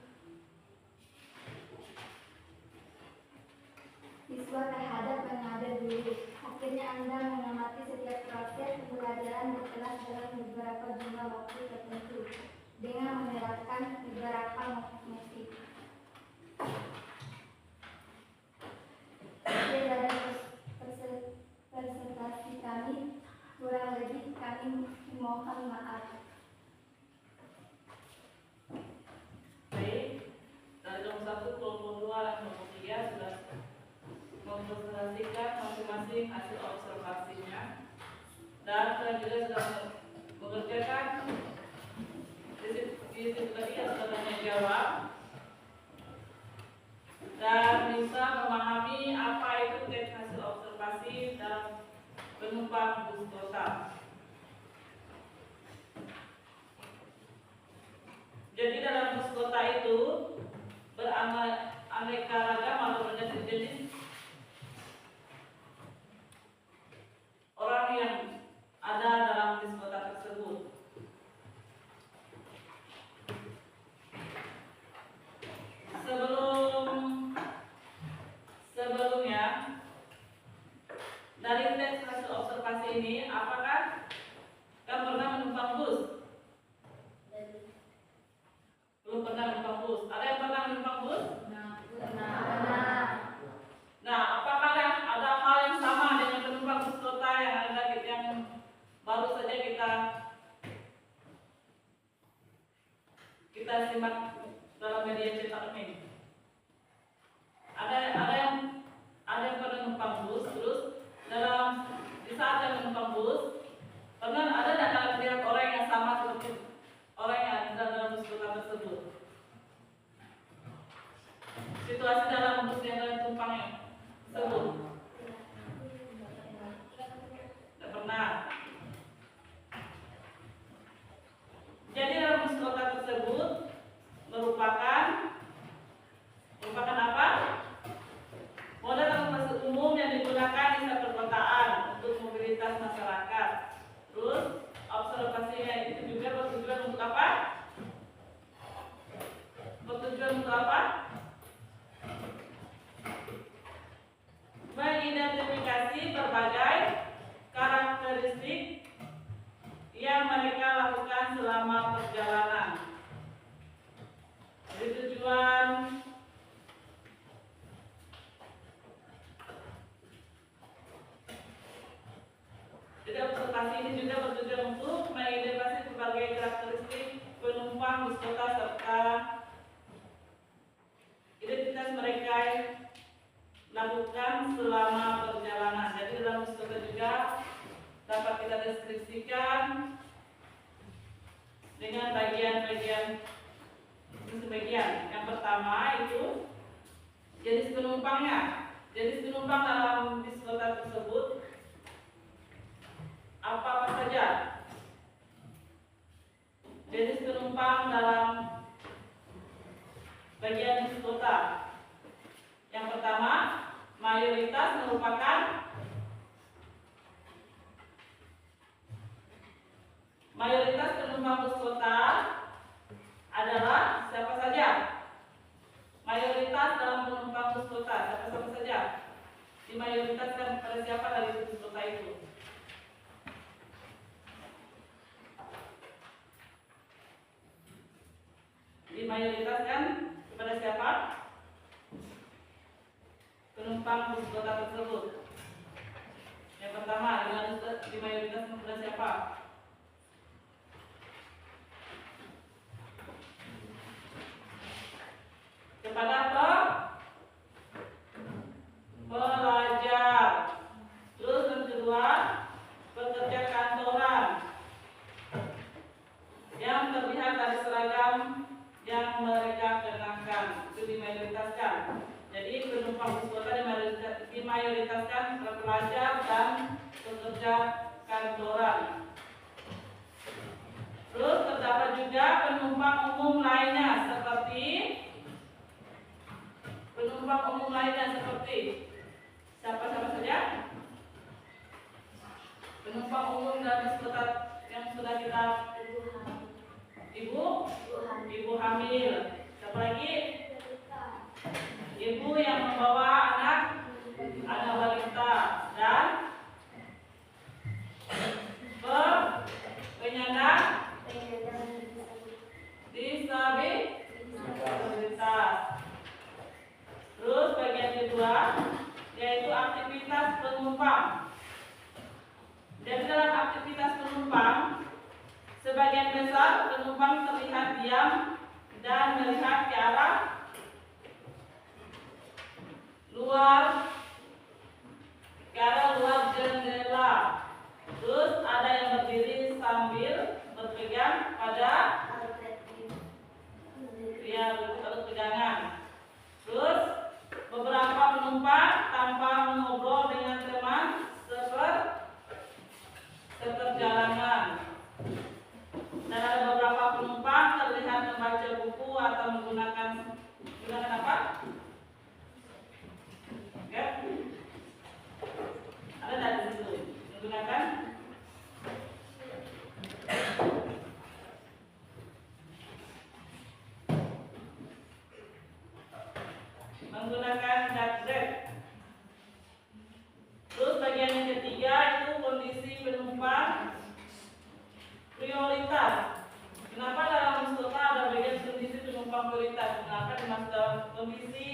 siswa terhadap menada dulu. Akhirnya Anda mengamati setiap proses pembelajaran berkelas dalam beberapa jumlah waktu tertentu dengan menerapkan beberapa motif. Akhir dari presentasi kami, kurang lebih kami mohon maaf. Baik, dari nomor 1, kelompok 2, dan kelompok 3 sudah mempresentasikan masing-masing hasil observasinya, dan saya juga sudah mengerjakan di situ tadi yang sudah menjawab dan bisa memahami apa itu teks hasil observasi dan penumpang bus kota. Jadi dalam bus kota itu beraneka ragam atau berbagai jenis orang yang ada dalam bus kota tersebut. Sebelumnya dari teks hasil observasi ini, apakah kamu pernah menumpang bus? Belum pernah menumpang bus. Ada yang pernah menumpang bus? Nah, apakah ada hal yang sama dengan penumpang bus kota yang baru saja kita simak dalam media cetak ini? Ada yang pernah menumpang bus, terus di saat yang menumpang bus, pernah ada tidak kalian melihat orang yang sama seperti orang yang ada dalam bus kota tersebut? Situasi dalam bus yang kalian tumpang tersebut? Tidak pernah. Jadi dalam bus kota tersebut merupakan apa? Moda transportasi umum yang digunakan di perkotaan untuk mobilitas masyarakat. Terus observasinya itu juga bertujuan untuk apa? Mengidentifikasi berbagai karakteristik yang mereka lakukan selama perjalanan. Jadi tujuan observasi ini juga bertujuan untuk mengidentifikasi berbagai karakteristik penumpang bus kota serta identitas mereka lakukan selama perjalanan. Jadi dalam bus kota juga dapat kita deskripsikan dengan bagian-bagian. Yang pertama itu jenis penumpangnya. Jenis penumpang dalam bus kota tersebut apa saja? Jenis penumpang dalam bagian bus kota. Yang pertama, mayoritas merupakan penumpang bus kota adalah siapa saja? Mayoritas dalam penumpang bus kota siapa saja? Dimayoritaskan pada siapa dari bus kota itu? Dimayoritaskan kepada siapa? Penumpang bus kota tersebut. Yang pertama, dimayoritaskan kepada siapa? Kepada apa? Pelajar. Terus yang kedua, pekerja kantoran yang terlihat dari seragam yang mereka kenakan, itu dimayoritaskan. Jadi penumpang bus kota dimayoritaskan pelajar dan pekerja kantoran. Terus terdapat juga penumpang umum lainnya seperti siapa saja? Penumpang umum dan bus kota yang sudah kita ibu hamil. Siapa lagi? Ibu yang membawa anak balita dan penyandang disabilitas. Terus bagian kedua yaitu aktivitas penumpang. Dan dalam aktivitas penumpang, sebagian besar penumpang terlihat diam dan melihat ke arah luar jendela. Terus ada yang berdiri sambil berpegang pada alat pegangan. Terus beberapa penumpang tanpa mengobrol dengan teman seperjalanan. Dan ada beberapa penumpang terlihat membaca buku atau menggunakan apa? Ya. Ada dari situ menggunakan gadget. Terus bagian yang ketiga itu kondisi penumpang prioritas. Kenapa dalam bus kota ada bagian kondisi penumpang prioritas? Kenapa dimaksud dalam kondisi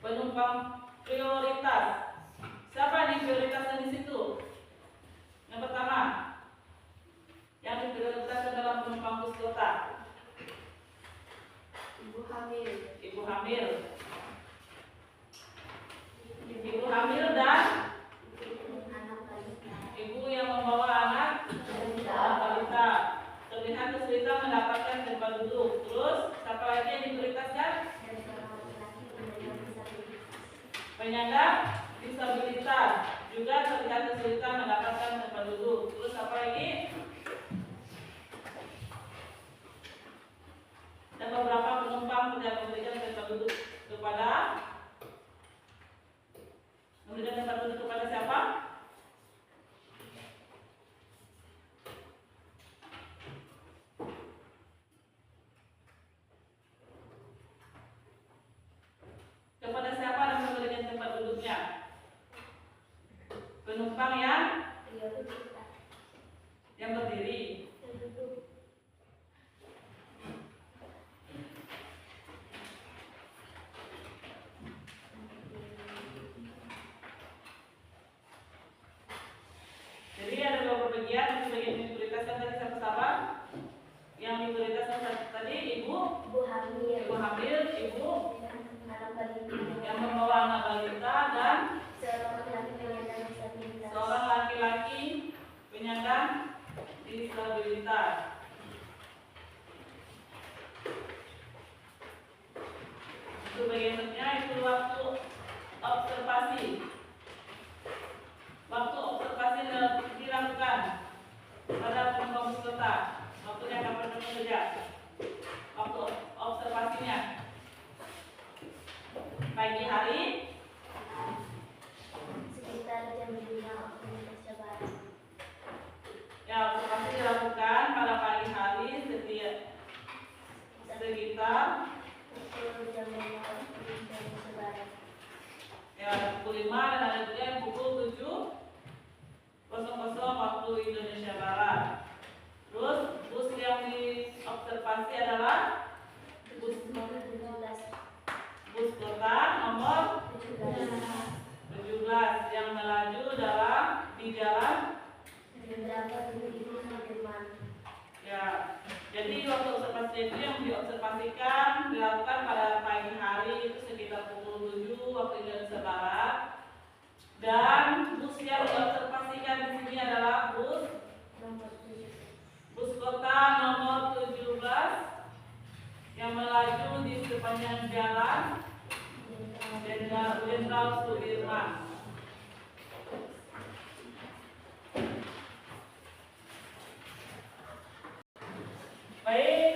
penumpang prioritas? Siapa nih prioritasnya di situ? Yang pertama, yang diprioritaskan dalam penumpang bus kota. Ibu hamil. Ibu hamil dan ibu yang membawa anak balita. Terlihat kesulitan mendapatkan tempat duduk. Terus siapa lagi yang diprioritaskan? Penyandang disabilitas juga terlihat kesulitan mendapatkan tempat duduk. Terus apa lagi? Dan beberapa penumpang tidak memberikan tempat duduk kepada siapa? Kepada siapa dan memberikan tempat duduknya? Penumpang yang berdiri. Jadi ada beberapa bagian yang diprioritaskan tadi siapa-siapa? Yang diprioritaskan tadi ibu hamil, ibu yang membawa anak balita dan seorang laki-laki penyandang disabilitas. Itu bagiannya itu waktu observasi. Waktu observasi dilakukan pada penumpang bus kota. Waktunya kapan saja? Waktu observasinya pagi hari sekitar jam 5 waktu Indonesia Barat. Ya, observasi dilakukan pada pagi hari sekitar pukul jam 5 waktu Indonesia Barat. ya pukul 5 dan ada juga yang pukul 7.00 waktu Indonesia Barat. Terus bus yang diobservasi adalah bus kota nomor 17 yang melaju di jalan Sudirman. ya. Jadi waktu observasi itu yang diobservasikan dilakukan pada pagi hari itu sekitar pukul 7 waktu Indonesia Barat. Dan bus yang diobservasikan di sini adalah bus kota nomor 17 yang melaju di sepanjang jalan Jenderal Sudirman. Baik,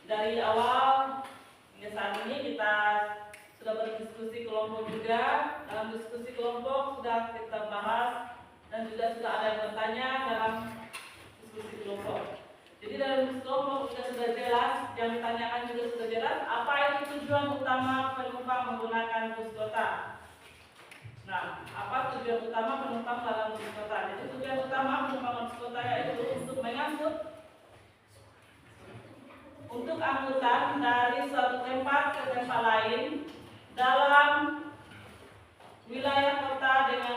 dari awal hingga saat ini kita sudah berdiskusi kelompok juga dalam dalam diskusi kelompok sudah kita bahas dan juga sudah ada yang bertanya dalam diskusi kelompok. Jadi dalam diskusi kelompok sudah jelas, yang ditanyakan juga sudah jelas, apa itu tujuan utama penumpang menggunakan bus kota. Nah, apa tujuan utama penumpang dalam bus kota? Jadi tujuan utama penumpang bus kota yaitu untuk mengangkut untuk angkutan dari suatu tempat ke tempat lain dalam wilayah kota dengan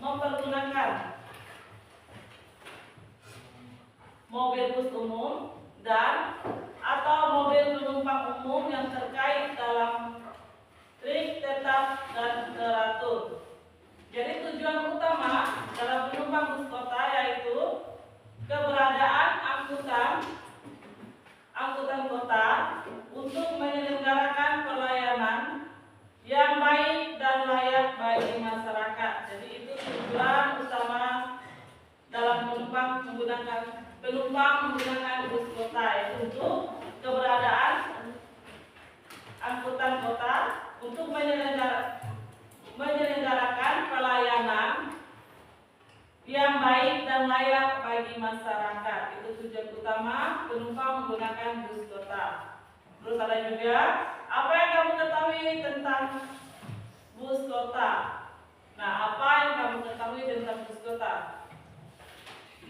mempergunakan mobil bus umum dan atau mobil penumpang umum yang terkait dalam trik tetap dan teratur. Jadi tujuan utama dalam penumpang bus kota yaitu keberadaan angkutan kota untuk menyelenggarakan pelayanan yang baik dan layak bagi masyarakat. Jadi itu tujuan utama dalam penumpang menggunakan bus kota, yaitu untuk keberadaan angkutan kota untuk menyelenggarakan pelayanan yang baik dan layak bagi masyarakat. Itu tujuan utama penumpang menggunakan bus kota. Terus ada juga, apa yang kamu ketahui tentang bus kota? Nah, apa yang kamu ketahui tentang bus kota?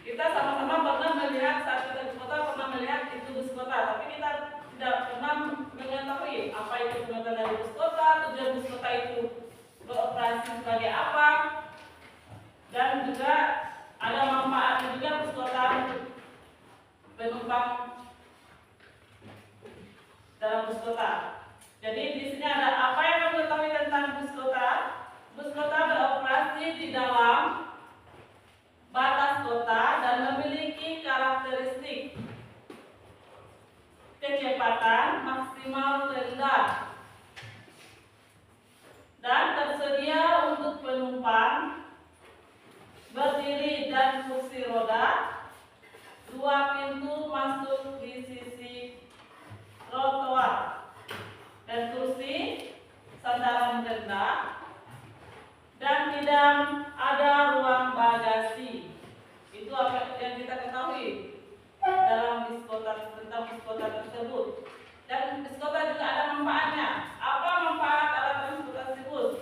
Kita sama-sama pernah melihat, saat kita bus kota pernah melihat itu bus kota, tapi kita tidak pernah mengetahui apa itu tujuan dari bus kota, tujuan bus kota itu beroperasi sebagai apa, dan juga ada manfaatnya juga bus kota untuk penumpang dalam bus kota. Jadi di sini ada apa yang kamu ketahui tentang bus kota? Bus kota beroperasi di dalam batas kota dan memiliki karakteristik kecepatan maksimal rendah dan tersedia untuk penumpang berdiri dan kursi roda, 2 pintu masuk di sisi trotoar dan kursi sandaran rendah, dan tidak ada ruang bagasi. Itu apa yang kita ketahui dalam bus kota, tentang bus kota tersebut. Dan bus kota juga ada manfaatnya. Apa manfaat alat transportasi bus?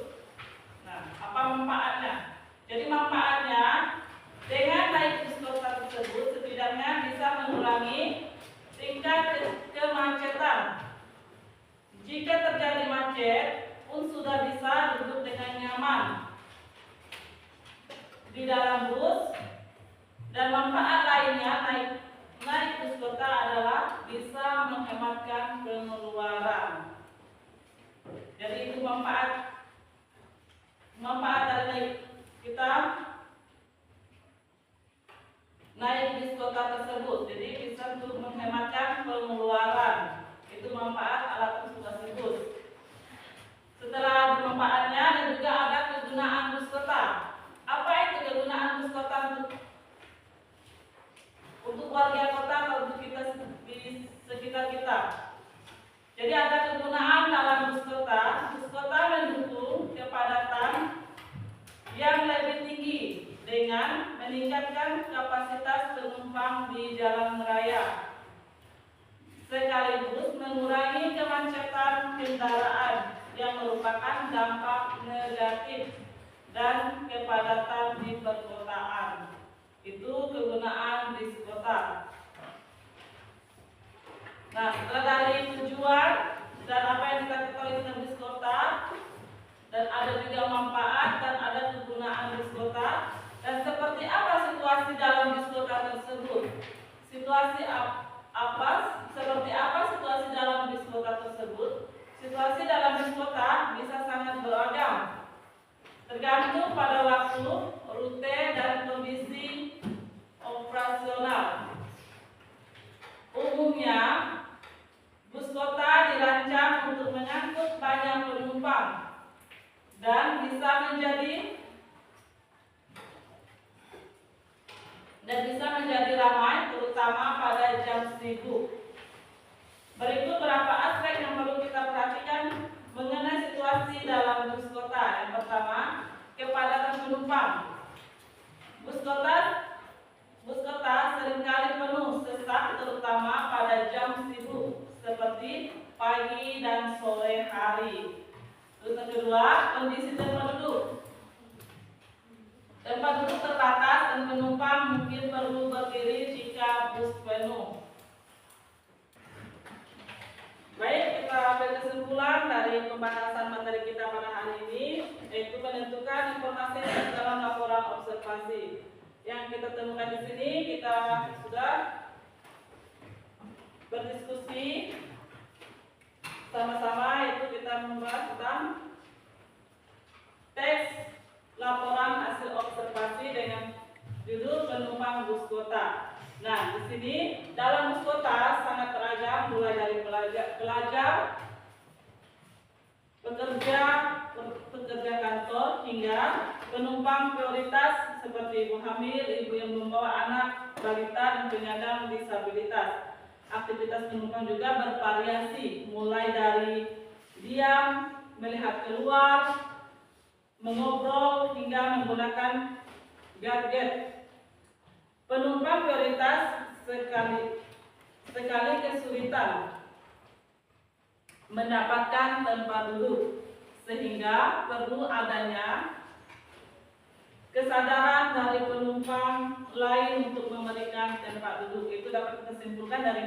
Nah, apa manfaatnya? Jadi manfaatnya, dengan naik bus kota tersebut setidaknya bisa mengurangi tingkat kemacetan. Jika terjadi macet pun sudah bisa duduk dengan nyaman di dalam bus. Dan manfaat lainnya naik bus kota adalah bisa menghematkan pengeluaran. Jadi itu manfaat dari kita naik bus kota tersebut. Jadi bisa untuk menghematkan pengeluaran. Itu manfaat alat transportasi bus. Setelah manfaatnya dan juga ada kegunaan bus kota. Apa itu kegunaan bus kota untuk warga kota atau untuk kita di sekitar kita? Jadi ada kegunaan dalam bus kota. Bus kota mendukung kepadatan yang lebih tinggi dengan meningkatkan kapasitas penumpang di jalan raya, sekaligus mengurangi kemacetan kendaraan yang merupakan dampak negatif dan kepadatan di perkotaan. Itu kegunaan bus kota. Nah, setelah dari tujuan dan apa yang kita ketahui tentang bus kota, dan ada juga manfaat dan ada kegunaan bus kota, dan seperti apa situasi dalam bus kota tersebut? Seperti apa situasi dalam bus kota tersebut? Situasi dalam bus kota bisa sangat beragam, tergantung pada waktu, rute, dan kondisi operasional. Umumnya, bus kota dirancang untuk mengangkut banyak penumpang dan bisa menjadi ramai, terutama pada jam sibuk. Berikut beberapa aspek yang perlu kita perhatikan mengenai situasi dalam bus kota. Yang pertama, penumpang. Bus kota seringkali penuh sesak terutama pada jam sibuk seperti pagi dan sore hari. Terus yang kedua, kondisi tempat duduk. Tempat duduk terbatas dan penumpang mungkin perlu berdiri jika bus penuh. Baik, kita ambil kesimpulan dari pembahasan materi kita pada hari ini, yaitu menentukan informasi dalam laporan observasi. Yang kita temukan di sini, kita sudah berdiskusi sama-sama, yaitu kita membahas tentang teks laporan hasil observasi dengan judul penumpang bus kota. Nah, di sini dalam bus kota sangat beragam, mulai dari pelajar, pekerja kantor hingga penumpang prioritas seperti ibu hamil, ibu yang membawa anak, balita dan penyandang disabilitas. Aktivitas penumpang juga bervariasi, mulai dari diam, melihat keluar, mengobrol hingga menggunakan gadget. Penumpang prioritas sekali kesulitan mendapatkan tempat duduk, sehingga perlu adanya kesadaran dari penumpang lain untuk memberikan tempat duduk. Itu dapat kita simpulkan dari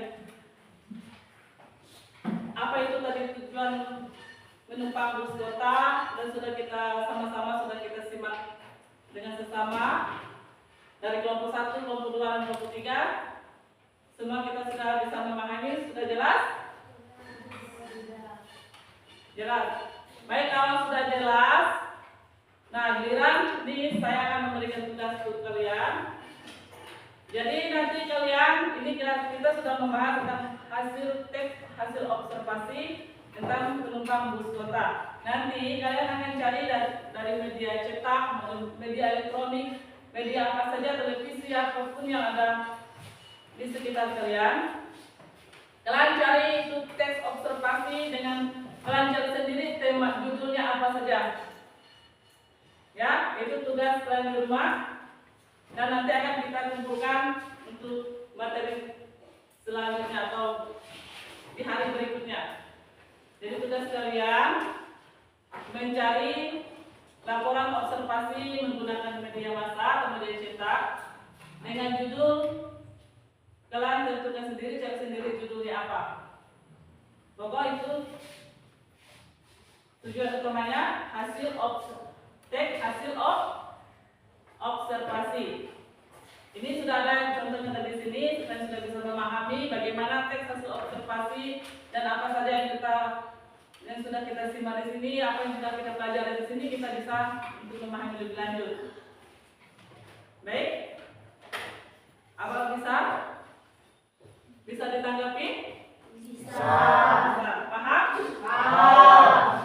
apa itu tadi tujuan menumpang bus kota, dan sudah kita sama-sama simak dengan sesama dari kelompok 1, kelompok 2, dan kelompok 3. Semua kita sudah bisa memahami, sudah jelas? Jelas. Baik, kalau sudah jelas, nah giliran ini saya akan memberikan tugas untuk kalian. Jadi nanti kalian, ini kita sudah membahas tentang hasil observasi tentang penumpang bus kota. Nanti kalian akan cari dari media cetak, media elektronik, media apa saja, televisi, apapun yang ada di sekitar kalian. Kalian cari itu teks observasi dengan kalian cari sendiri tema judulnya apa saja. Ya, itu tugas kalian di rumah. Dan nanti akan kita kumpulkan untuk materi selanjutnya atau di hari berikutnya. Jadi tugas kalian mencari laporan observasi menggunakan media massa atau media cetak dengan judul, kalian tentukan sendiri, cari sendiri judulnya apa. Pokok itu tujuan utamanya hasil observasi. Ini sudah ada contohnya di sini, kalian sudah bisa memahami bagaimana teks hasil observasi dan apa saja yang sudah kita simak di sini, apa yang sudah kita pelajari di sini, kita bisa untuk memahami lebih lanjut. Baik, apa bisa ditanggapi? Bisa. Paham? Paham.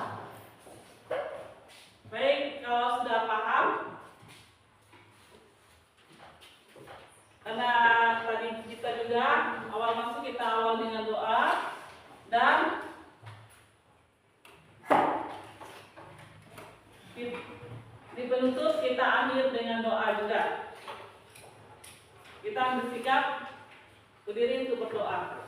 Baik, kalau sudah paham, karena tadi kita juga awal masuk kita awal dengan doa, dan di penutup kita akhir dengan doa juga. Kita bersikap berdiri untuk berdoa.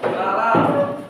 Salam.